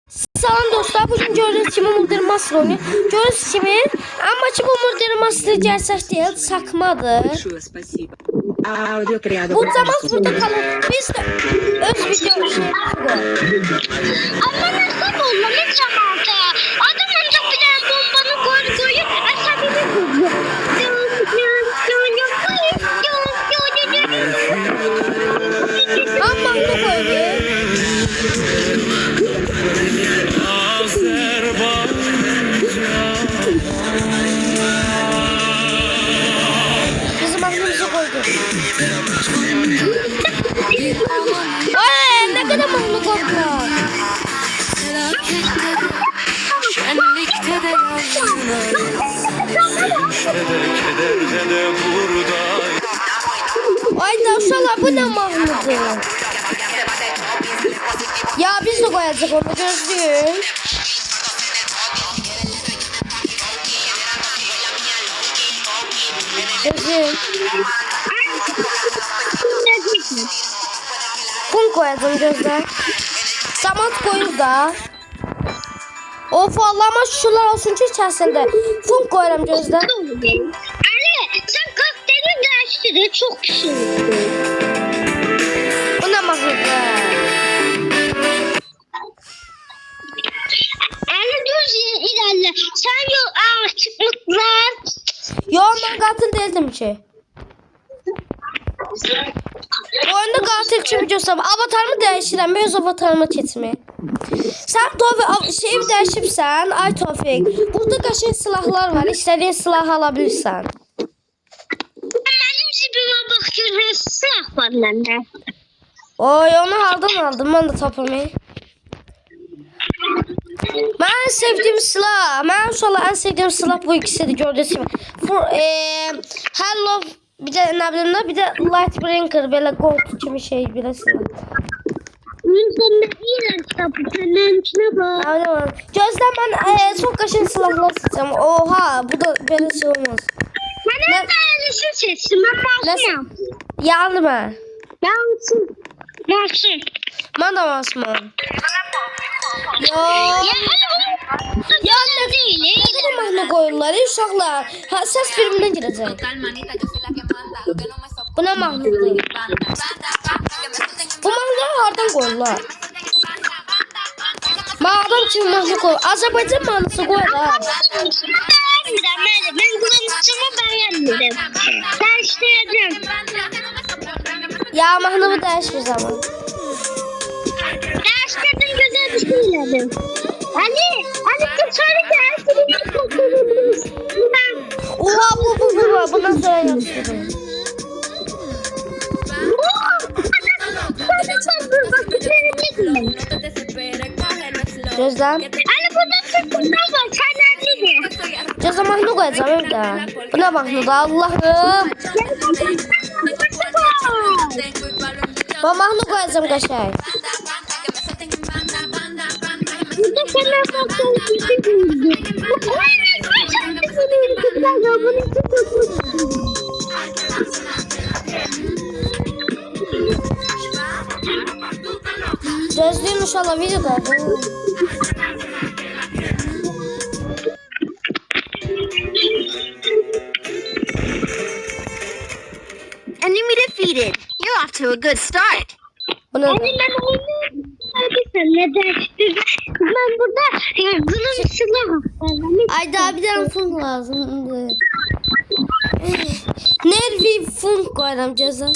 Salam dostlar, bugün gördüğünüz kimi Murder Master oynuyor. Gördüğünüz kimi, ama ki bu Murder Master gerçek değil, sakmadır. Bu zaman burada kalın. Biz de öz videomuzu Ama nasıl olmalı cemaate? Adam önce bir tane bombanı koyup aşağıya koyuyor. ama ne koyuyor? Bizim aklımıza koydu. Ay, ne kadar mahlu korkma. Ay davşalar, bu ne mahludu? Ya biz de koyacak onu, gözlüğün. Gözlüğün. Kum koyacağım gözler. Samat koyuz da. Of Allah'ıma şunlar olsun ki içerisinde. Fun koyarım gözler. Anne sen kakteri değiştirdin, çok pişirdin. Bu ne mahludu? Anne düz ilerle. Sen yok çıkmışlar. Yo, ben katil değildim ki. Bu oyunda katil kim videosam avatarımı değiştirəm, ben öz avatarıma keçmə. Sen Tofik şeyi değişibsən, ay Tofik. Burada qəşəng silahlar var, istediğin silah alabilirsən. Benim cibime bakıyorum, silah var bende. Oy, onu aldım, ben de tapım. Ben en sevdiğim silah, ben en sevdiğim silah bu ikisidir, gördüğünüz gibi. Hello, bir de ne bileyim ne, bir de Lightbringer, böyle gold kimi şey, bir de silah. Sen ne iğrenç kapıtının içine bak. Aynen. Gözden ben çok kaşın silahlar seçeceğim. Oha, bu da böyle şey olmaz. Ben hep ailesi seçtim, ben masumum. Yandı mı? Masum. Ben de masumum. Yo. Ya ne değil, Ne mahlu koyurlar, uşaqlar. Ha, ses birimden girəcək. Bu ne mahlu değil? Bu mahluları hardan koyurlar? Mağdur için mahlu koyur. Azerbaycan mahlusu koyurlar. Ben kullanıcımı beğenmedim. Değiştireceğim. Ya mahlumu değişmiş zaman. Değiştirdim, güzel bir şey dedim. Ali tutarı değiştirdim. Oha, bu. Bundan sonra yapıyorum. Gözlem. Ali burada sırtımdan var, sen neredeydin? Gözlem mahlu koyacağım evde. Bu ne mahlu da Allah'ım. Bu mahlu koyacağım kaşay. Burada sana baktığım bir şey gördüm. Gözlüğüm inşallah videoda. Enemy defeated. You're off to a good start. Bu ne? Ali ben oyunu sen ne değiştirdin? Ben burada kılım silah. Ay, daha bir tane funk lazımdı. Nervi funk koyalım gözlem. Ya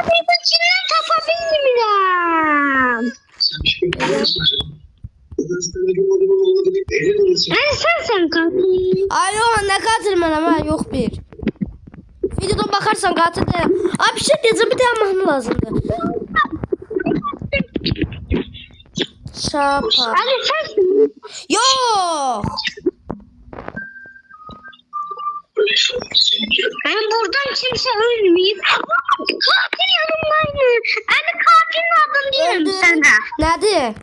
bir içinden tapabildim. Sen kalkın. Ay o ne katil ben yok bir. Videodan bakarsan katil de. Abi bir şey diyeceğim, bir tane mahmur lazımdı. Şapa. Ali sensin. Yok. Ben buradan kimse ölmeyeyim. Katil yanımdaydı. Ali katilin adını diyelim sana. Nerede?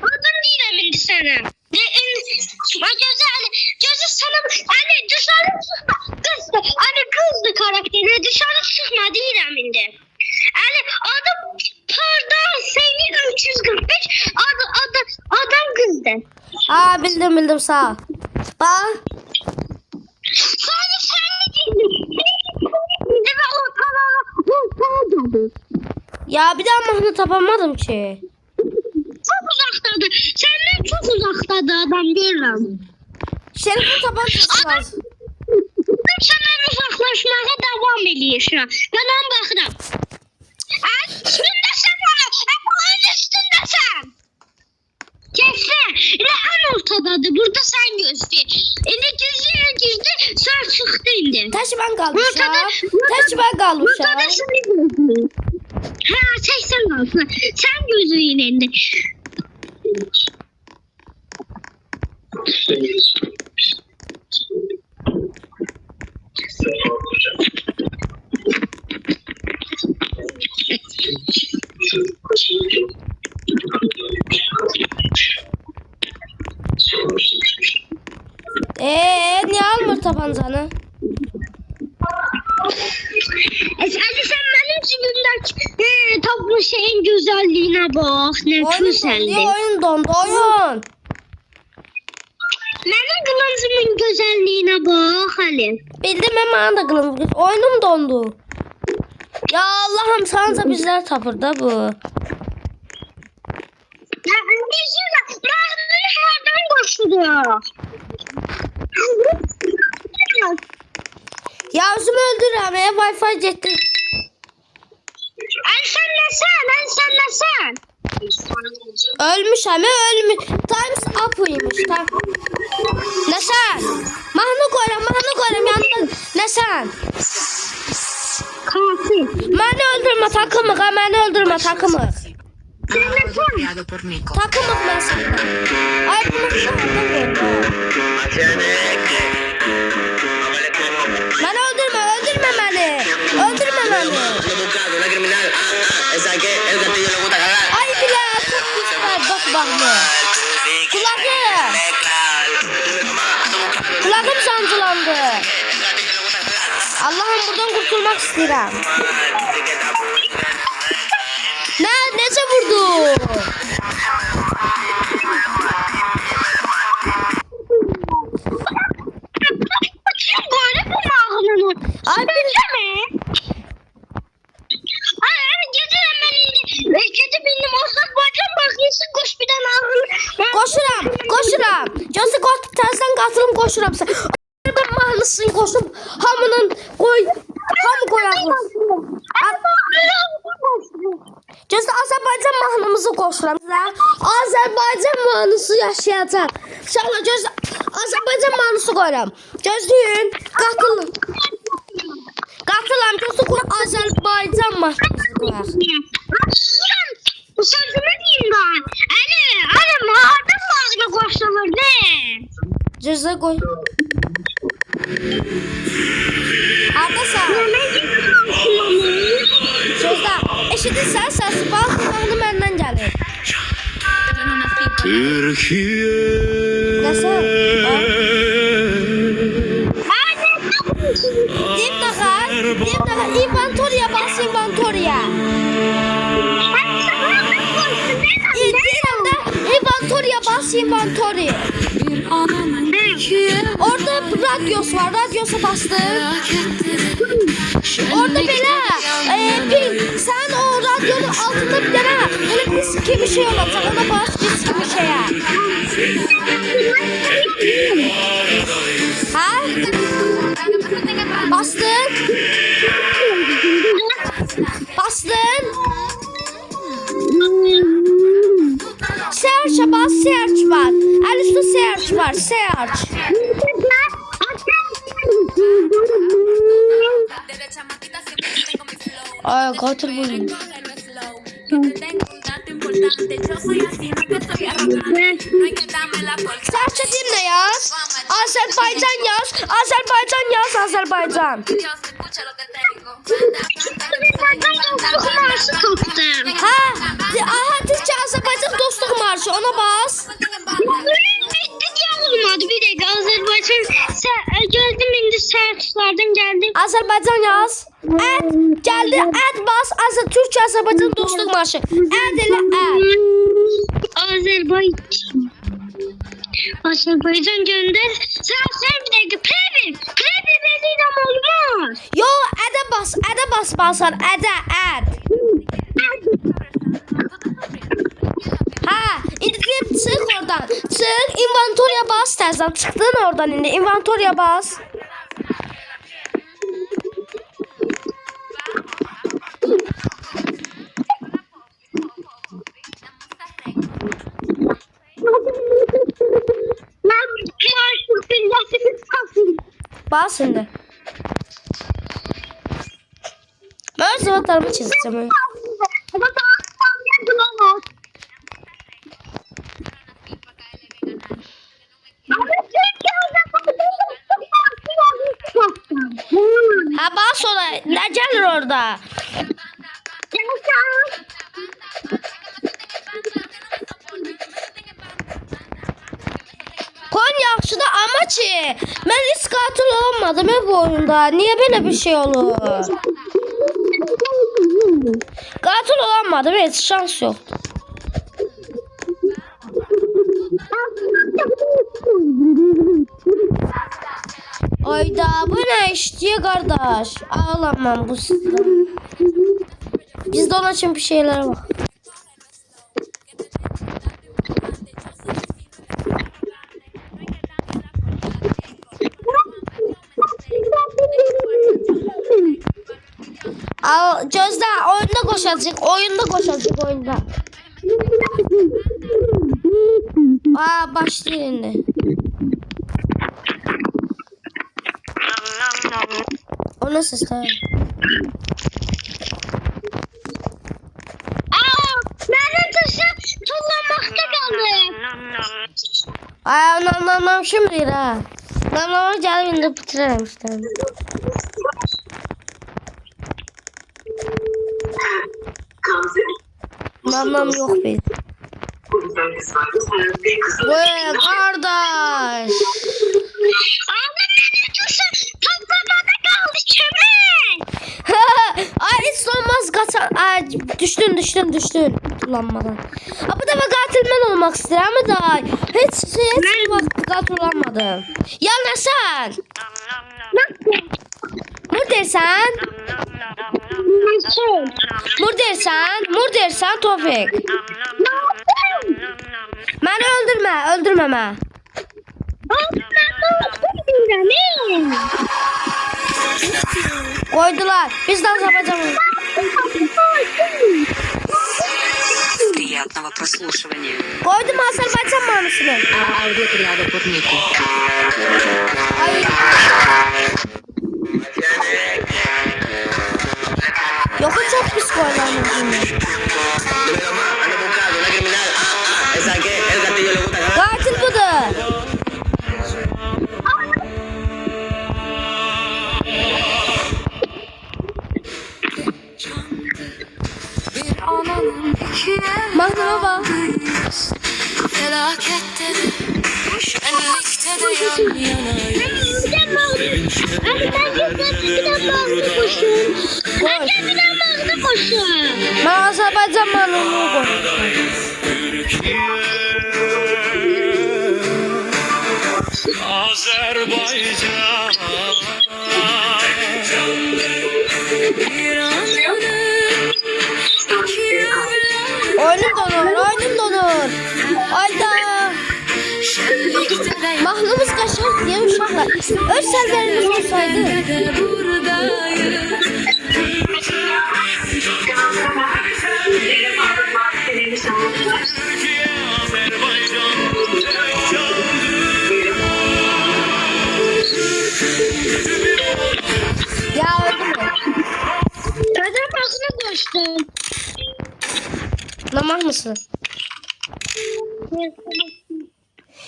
Adını diyelim sana. Gözü sana anne dışarı çıkma kızdı. Anne kızdı karakterine dışarı çıkma değil eminde. Yani adı pardon seni 345 adı Ha bildim sağ ol. Bak. Ya bir daha mahnı tapamadım ki. Çok uzaktadır. Senden çok uzaktadır adam görürüm. Şerif'in tabancası lazım. Senden uzaklaşmaya devam ediyor şu an. Ben ona bakıram. Ay üstündesin bana. Ön üstündesin. Geçse. En ortadadır. Burada sen göster. Gizli sen çıktı indi. Taşı ben kalmışam. Taşı ben kalmışam. Burada seni gözlüğü. Ha sen kalsın. Sen gözlüğün indi. Niye almır tabancanı? Hadi sen benim cibimdeki toplu şeyin güzelliğine bak. Ne Oyun güzeldi. dondu, oyun dondu, oyun. Benim kılıncımın güzelliğine bak Ali. Bildim hemen de kılın. Oyunum dondu. Ya Allah'ım sansa bizler tapır da bu. Ya bizimle Mahmut'un herden koşuyor. Ya özümü öldürürüm ya Wi-Fi gitti. Sen nesen? Ölmüş ama ölmüş. Times up'ıymış. Ne sen? Mahnı koyarım yanında. Ne sen? Katil. Beni öldürme takımı. Beni öldürme takımı. Creado por Nico. Takımı ben sana. Ay bunu beni öldürme beni. Öldürme beni. Una criminal, esa que el gatillo le gusta cagar. Ay bile çok güzel bak mı? Kulağım sancılandı. Allah'ım buradan kurtulmak istiyorum. Nece vurdu? Kim böyle bu Mahmut'u? Ay mi? Ay gece hemen indi. Gece bindim olsak bacım bakıyorsun koş bir tane ağrını. Koşuram. Josi korktuk tersten katılım koşuram sen. Ben mahlısın koşup hamının koy. Hamı koyalım. Josi Azerbaycan mahnımızı koşuram. Azerbaycan mahlısı yaşayacak. İnşallah Josi Azerbaycan mahlısı koyuram. Gözlüyün. Katılın. Katılam Josi koy Azerbaycan mahnımızı koyar. Bu sözümü diyeyim ben. Ali mağardan bağına koşulur ne? Josi koy. Haklısın. Sözde eşitirsen səsi bax kulağını məndən gəlir. Türkiye. Nasıl? İnventoriya bas inventoriya. İnventoriya bas inventoriya. Orada radyos var. Radyosa bastın. Orada belə sen o radyonun altında bir tane böyle disk gibi şey olacak. Ona bas disk gibi şeye. Ha? Bastın. Bastın. Search'a bas, search var. El üstü search var, search. Ay katil buldum. Search edeyim ne yaz? Azerbaycan yaz. Azerbaycan yaz, Azerbaycan. Ha, Türkçe Azerbaycan dostluk marşı ona bas. Olmadı bir dakika Azerbaycan geldim indi searchlardan geldim. Azerbaycan yaz. Geldi bas. Türkçe Azerbaycan dostluk marşı. Elə Azerbaycan. Azerbaycan gönder. Sen bir dakika. Prebi verdiğim olmaz. Yo, ədə basmasan, ədə. Ha, indi deyib çıx oradan. Çıx, inventoriya bas tərsən. Çıxdın oradan indi, inventoriya bas. Bas şimdi. Ben öz avatarımı çizeceğim. Ha bas ona. Ne gelir orada? Kon yaxşıdır ama ki ben hiç katil olamadım bu oyunda. Niye böyle bir şey olur? Katil olamadım, hiç şans yok. Ayda bu ne iş diye kardeş? Ağlamam bu sizden. Bizde onun için bir şeyler var. Gözde oyunda koşacak, oyunda. Başlıyor şimdi. O nasıl ister? Benim taşım tullamakta kaldı. Nam şimdi ha. Nam gelip indi bitirelim işte. Nam yok be. Vay kardeş. Benim taşım toplamada kaldı çömlek. Ay hiç olmaz kaçan. Ay düştün. Kullanmadan. Bu defa katil ben olmak istedim ama da hiç vakit katil olamadım. Ya ne sen? Murdersen? Murdersen Tofik. Beni öldürme. Koydular. Bizden yapacağım. Приятного прослушивания. Koydum Azerbaycan manısını. Аудиотряда под Нику. Ay. Yok çok pis koylarım. Dímelo más, ando buscando una criminal. Esa que el gatillo le gusta. Katil budur. Mahnama bak. Felakette de, şenlikte de yan yanayız. Ben Azerbaycan manını koydum. Azerbaycan. Oyunum donur. Ayda. Mahnımız kaşar diye uşaklar. Öz serverimiz olsaydı. Ya öldü mü? Ödem basına koştum. Namah mısın?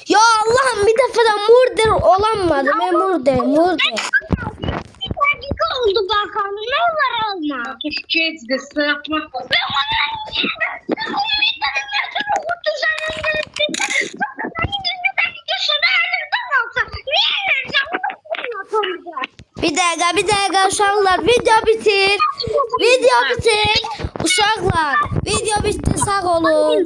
Ya Allah'ım bir defa da murder olamadı. Ben murder. Bir dakika oldu bakalım. Ne olur olma. Esquece de sapma. Bir dakika uşaklar. Video bitir. Uşaklar. Video bitti, sağ olun.